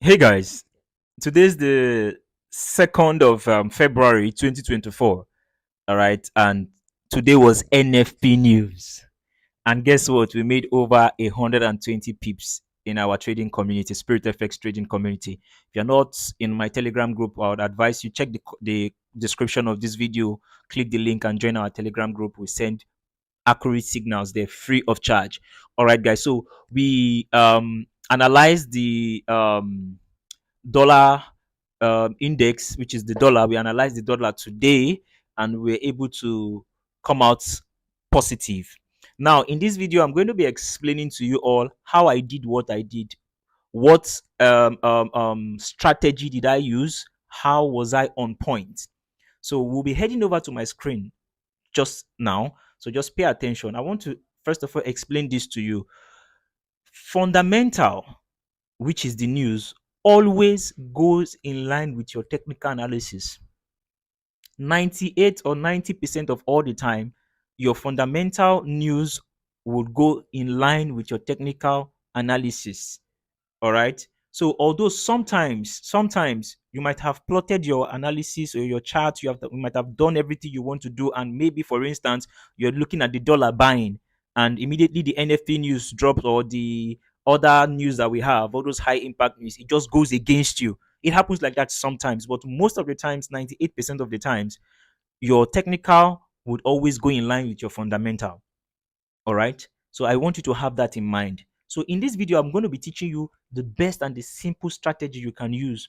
Hey guys, today's the 2nd of February 2024. All right, and today was NFP news. And guess what? We made over 120 pips in our trading community, Spirit FX trading community. If you're not in my Telegram group, I would advise you check the description of this video, click the link, and join our Telegram group. We send accurate signals, they're free of charge. All right, guys. So we analyzed the dollar index, which is the dollar. We analyzed the dollar today and we're able to come out positive. Now, in this video, I'm going to be explaining to you all how I did what I did. What strategy did I use? How was I on point? So we'll be heading over to my screen just now. So just pay attention. I want to first of all explain this to you. Fundamental, which is the news, always goes in line with your technical analysis. 98 or 90% of all the time, your fundamental news would go in line with your technical analysis. All right. So although sometimes you might have plotted your analysis or your chart, you might have done everything you want to do, and maybe for instance you're looking at the dollar buying, and immediately the NFP news drops or the other news that we have, all those high impact news, it just goes against you. It happens like that sometimes, but most of the times, 98% of the times, your technical would always go in line with your fundamental. All right. So I want you to have that in mind. So in this video, I'm going to be teaching you the best and the simple strategy you can use.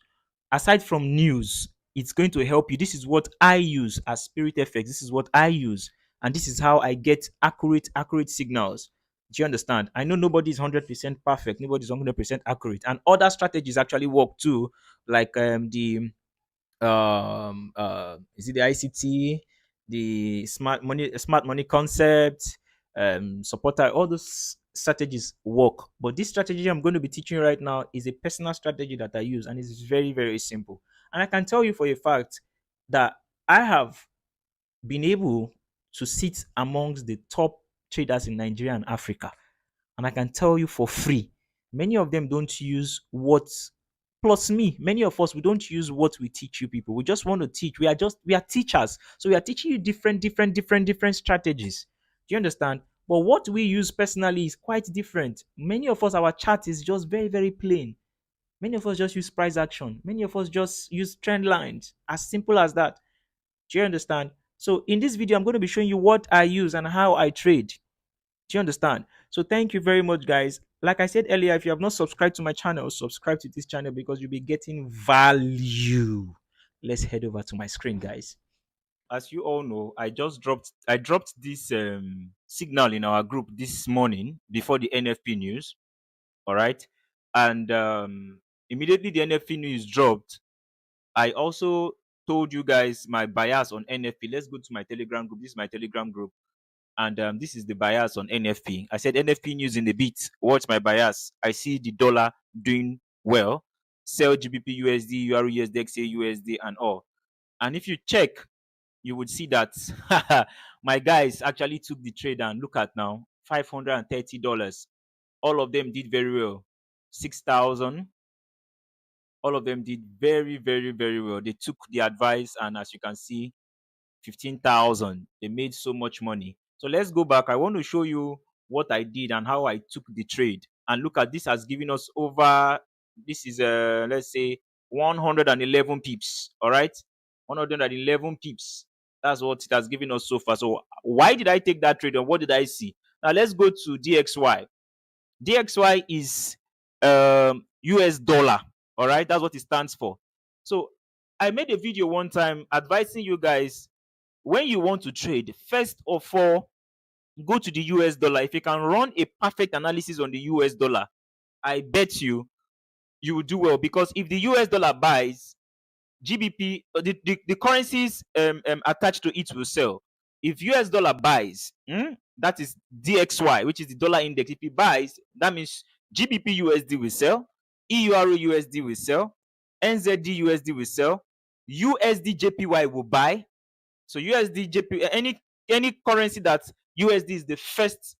Aside from news, it's going to help you. This is what I use as Spirit FX. This is what I use. And this is how I get accurate signals. Do you understand? I know nobody's 100% perfect. Nobody's 100% accurate. And other strategies actually work too, like the is it the ICT, the smart money concept, supporter, all those strategies work. But this strategy I'm going to be teaching you right now is a personal strategy that I use, and it's very, very simple. And I can tell you for a fact that I have been able to sit amongst the top traders in Nigeria and Africa. And I can tell you for free, many of them don't use what, plus me, many of us, we don't use what we teach you people. We just want to teach. We are teachers. So we are teaching you different strategies. Do you understand? But what we use personally is quite different. Many of us, our chart is just very, very plain. Many of us just use price action. Many of us just use trend lines. As simple as that. Do you understand? So in this video, I'm going to be showing you what I use and how I trade. Do you understand? So thank you very much, guys. Like I said earlier, if you have not subscribed to my channel, subscribe to this channel because you'll be getting value. Let's head over to my screen, guys. As you all know, I dropped this signal in our group this morning before the NFP news. All right. And immediately the NFP news dropped, I also told you guys my bias on NFP. Let's go to my Telegram group. This is my Telegram group. And this is the bias on NFP. I said NFP news in a bit. What's my bias? I see the dollar doing well. Sell GBP USD, USD, XA USD, and all. And if you check, you would see that my guys actually took the trade, and look at now, $530. All of them did very well. 6,000. All of them did very, very, very well. They took the advice, and as you can see, 15,000. They made so much money. So let's go back. I want to show you what I did and how I took the trade. And look at this, has given us over, this is let's say 111 pips. All right, 111 pips. That's what it has given us so far. So why did I take that trade and what did I see? Now let's go to DXY. DXY is US dollar. All right, that's what it stands for. So I made a video one time advising you guys, when you want to trade, first of all, go to the US dollar. If you can run a perfect analysis on the US dollar, I bet you will do well, because if the US dollar buys, GBP, the currencies attached to it will sell. If US dollar buys, that is DXY, which is the dollar index. If it buys, that means GBP USD will sell, EUR USD will sell, NZD USD will sell, USD JPY will buy. So USD JP, any currency that USD is the first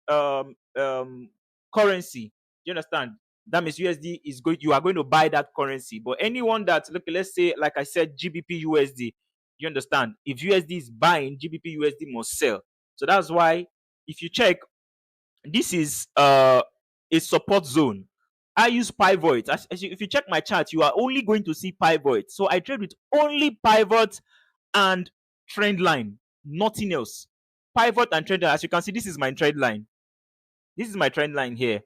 currency. Do you understand? That means USD is going, you are going to buy that currency. But anyone that, look, let's say, like I said, GBP USD, you understand? If USD is buying, GBP USD must sell. So that's why, if you check, this is a support zone. I use pivot. If you check my chart, you are only going to see pivot. So I trade with only pivot and trend line, nothing else. Pivot and trend line. As you can see, this is my trend line. This is my trend line here.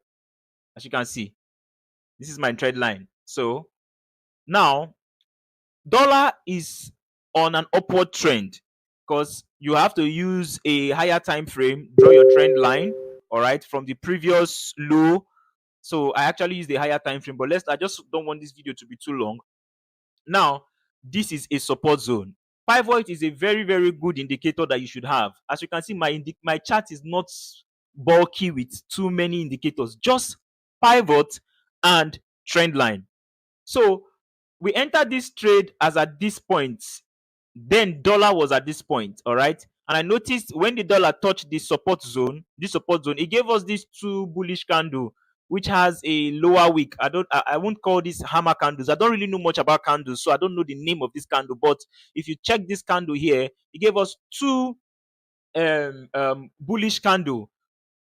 As you can see, this is my trend line. So now dollar is on an upward trend, because you have to use a higher time frame, draw your trend line, all right, from the previous low. So I actually use the higher time frame, but I just don't want this video to be too long. Now, this is a support zone. Pivot is a very, very good indicator that you should have. As you can see, my chart is not bulky with too many indicators, just pivot and trend line. So we entered this trade as at this point, then dollar was at this point, all right. And I noticed when the dollar touched this support zone, it gave us these two bullish candle, which has a lower wick. I won't call this hammer candles. I don't really know much about candles, so I don't know the name of this candle. But if you check this candle here, it gave us two bullish candle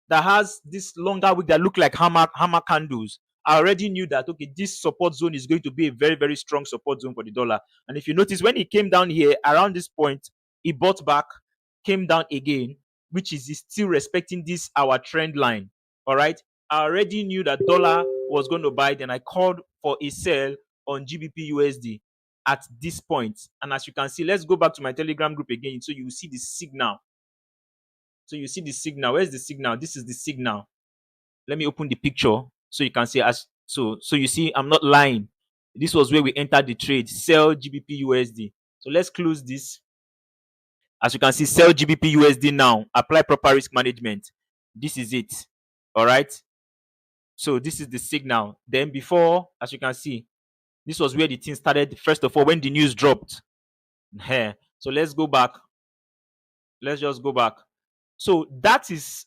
that has this longer wick that look like hammer candles. I already knew that, okay, this support zone is going to be a very, very strong support zone for the dollar. And if you notice, when it came down here around this point, it bought back, came down again, which is still respecting this our trend line. All right. I already knew that dollar was going to buy. Then I called for a sell on GBP USD at this point. And as you can see, let's go back to my Telegram group again, so you see the signal. So you see the signal. Where's the signal? This is the signal. Let me open the picture so you can see. So you see, I'm not lying. This was where we entered the trade. Sell GBP USD. So let's close this. As you can see, sell GBP USD now. Apply proper risk management. This is it. All right. So this is the signal. Then before, as you can see, this was where the thing started. First of all, when the news dropped. Here. So let's go back. Let's just go back. So that is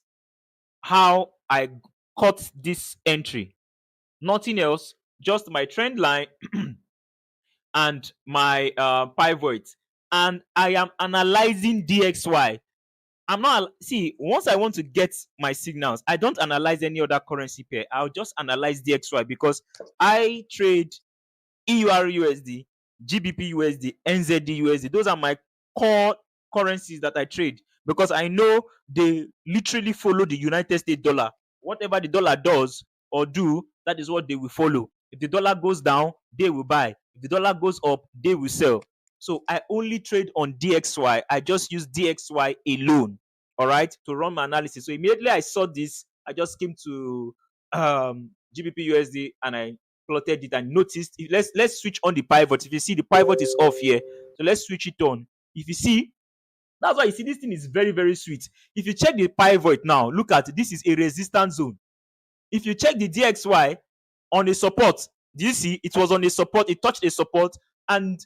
how I caught this entry. Nothing else, just my trend line and my pivot. And I am analyzing DXY. I'm not, see, once I want to get my signals, I don't analyze any other currency pair. I'll just analyze DXY, because I trade EUR/USD, GBP/USD, NZD/USD. Those are my core currencies that I trade, because I know they literally follow the United States dollar. Whatever the dollar does or do, that is what they will follow. If the dollar goes down, they will buy. If the dollar goes up, they will sell. So I only trade on DXY. I just use DXY alone, all right, to run my analysis. So immediately I saw this, I just came to GBP USD and I plotted it and noticed. Let's switch on the pivot. If you see, the pivot is off here, so let's switch it on. If you see, that's why you see this thing is very, very sweet. If you check the pivot now, look at it. This is a resistance zone. If you check the DXY on a support, do you see it was on a support? It touched a support, and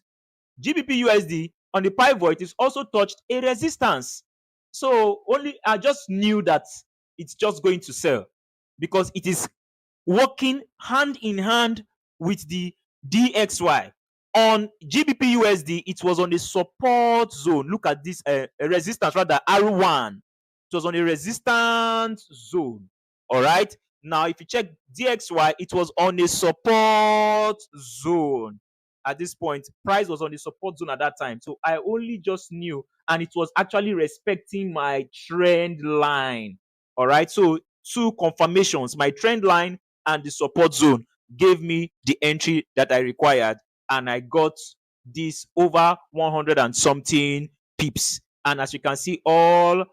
GBP USD on the pivot is also touched a resistance. So only I just knew that it's just going to sell, because it is working hand in hand with the DXY. On GBP USD, it was on the support zone. Look at this resistance, rather R1. It was on a resistance zone. All right. Now, if you check DXY, it was on a support zone. At this point, price was on the support zone at that time. So I only just knew, and it was actually respecting my trend line. All right. So two confirmations, my trend line and the support zone, gave me the entry that I required, and I got this over 100 and something pips. And as you can see, all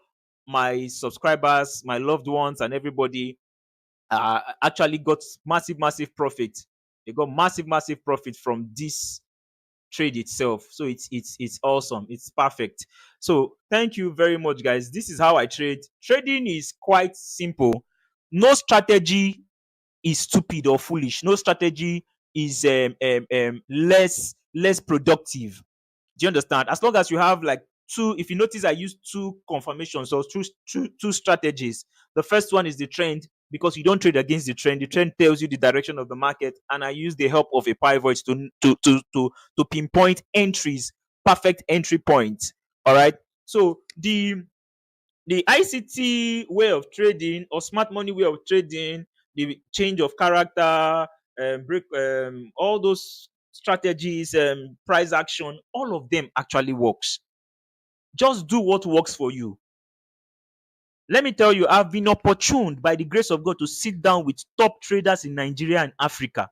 my subscribers, my loved ones, and everybody actually got massive profit. They got massive profit from this trade itself. So it's awesome. It's perfect. So thank you very much, guys. This is how I trade. Trading is quite simple. No strategy is stupid or foolish. No strategy is less productive. Do you understand? As long as you have like two, if you notice, I use two confirmations or two strategies. The first one is the trend. because you don't trade against the trend. The trend tells you the direction of the market, and I use the help of a pivot to pinpoint entries, perfect entry points. All right. So the ICT way of trading or smart money way of trading, the change of character, break, all those strategies, price action, all of them actually works. Just do what works for you. Let me tell you, I've been opportuned by the grace of God to sit down with top traders in Nigeria and Africa.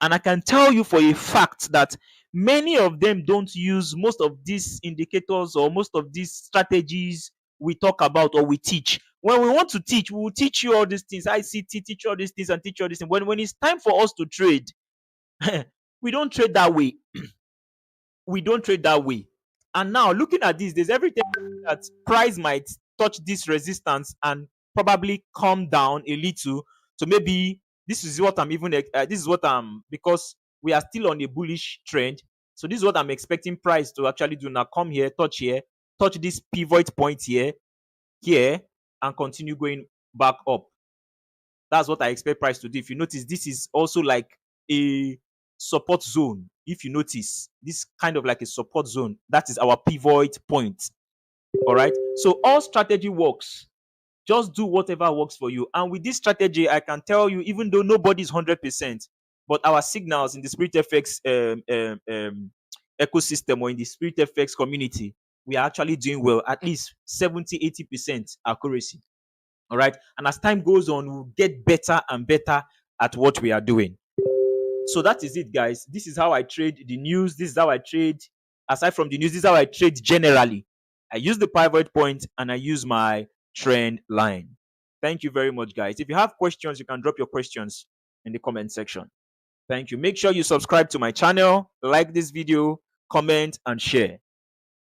And I can tell you for a fact that many of them don't use most of these indicators or most of these strategies we talk about or we teach. When we want to teach, we will teach you all these things. ICT, teach you all these things and teach you all these things. When it's time for us to trade, we don't trade that way. We don't trade that way. And now looking at this, there's everything that price might touch this resistance and probably come down a little. So maybe this is what I'm even this is what I'm, because we are still on a bullish trend. So this is what I'm expecting price to actually do now. Come here, touch this pivot point here, and continue going back up. That's what I expect price to do. If you notice, this is also like a support zone. If you notice, this kind of like a support zone. That is our pivot point. All right. So all strategy works. Just do whatever works for you. And with this strategy, I can tell you, even though nobody's 100%, but our signals in the Spirit FX ecosystem or in the Spirit FX community, we are actually doing well, at least 70-80% accuracy. All right. And as time goes on, we'll get better and better at what we are doing. So that is it, guys. This is how I trade the news. This is how I trade. Aside from the news, this is how I trade generally. I use the pivot point and I use my trend line. Thank you very much, guys. If you have questions, you can drop your questions in the comment section. Thank you. Make sure you subscribe to my channel, like this video, comment, and share.